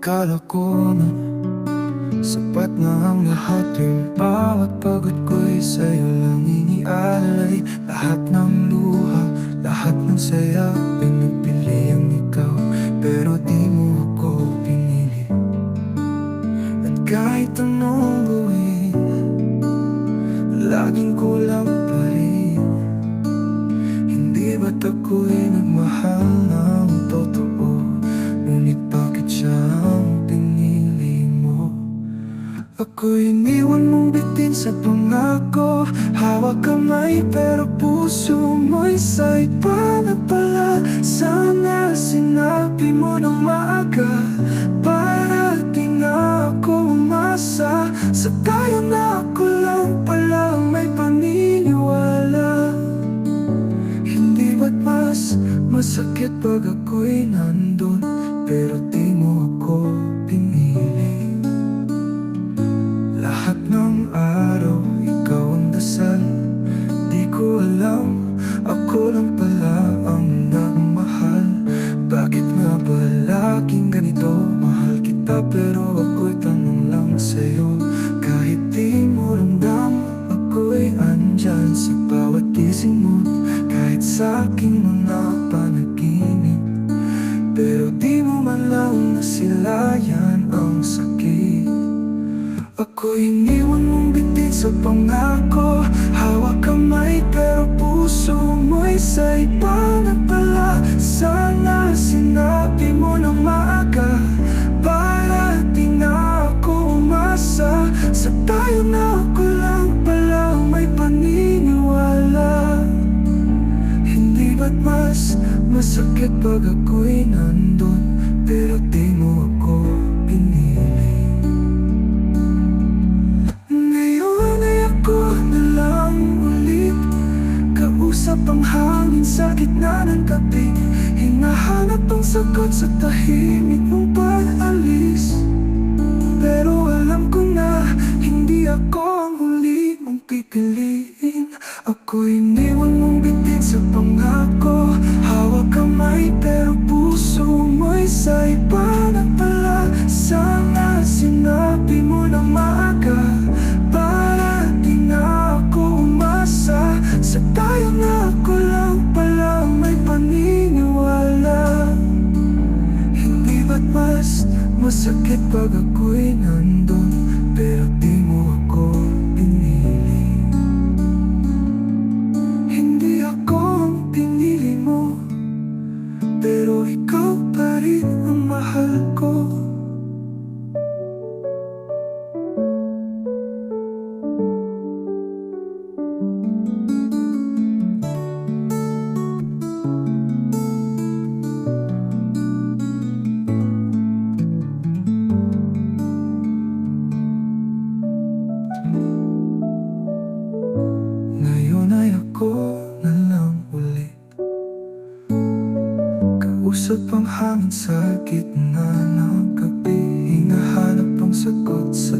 Akala ko na sapat na ang lahat. Yung bawat pagod ko'y sa'yo lang inialay. Lahat ng luha, lahat ng saya, pinipili ang ikaw, pero di mo ako pinili. At kahit anong gawin, laging kulang pa rin. Hindi ba't ako'y nagmahal ng totoo? Ngunit bakit siya ang pinili mo? Ako'y iniwan mong bitin sa pangako. Hawak kamay pero puso mo'y sa iba na pala. Sana sinabi mo ng maaga, para di na ako umasa. Sa tayo na ako lang pala ang may paniniwala. Hindi ba't mas masakit pag ako'y nandun, pero di mo ako pinili? Lahat ng araw, ikaw ang dasal. Di ko alam, ako lang pala ang nagmahal. Bakit nga ba laging ganito? Mahal kita pero ako'y tanong lang sa'yo. Kahit di mo ramdam, ako'y andyan sa bawat gising mo. Kahit sa aking mga panaginip, pero di mo man lang nasilayan ang sakit. Ako'y iniwan mong bitin sa pangako. Hawak kamay pero puso mo'y sa iba na pala. Sana sinabi mo ng maaga, para di na ako umasa. Sa tayo na ako lang pala ang may paniniwala. Hindi ba't mas masakit pag ako'y nandun, pero di mo ako pinili? Ngayon ay ako na lang ulit, kausap ang hangin sa gitna ng gabi. Hinahanap ang sagot sa tahimik mong pag-alis. Pero alam ko na hindi ako ang huli mong pipiliin. Ako'y iniwan mong bitin sa pangako. Hawak kamay pero puso mo'y sa iba na pala. Sana sinabi mo ng maaga, para di na ako umasa. Sa tayo na ako lang pala ang may paniniwala. Hindi ba't mas masakit pag ako'y nandun, pero di mo ako pinili? Hindi ako ang pinili mo, pero ikaw pa rin ang mahal ko. Ngayon ay ako na lang ulit, kausap ang hangin sa gitna ng gabi. Hinahanap ang sagot sa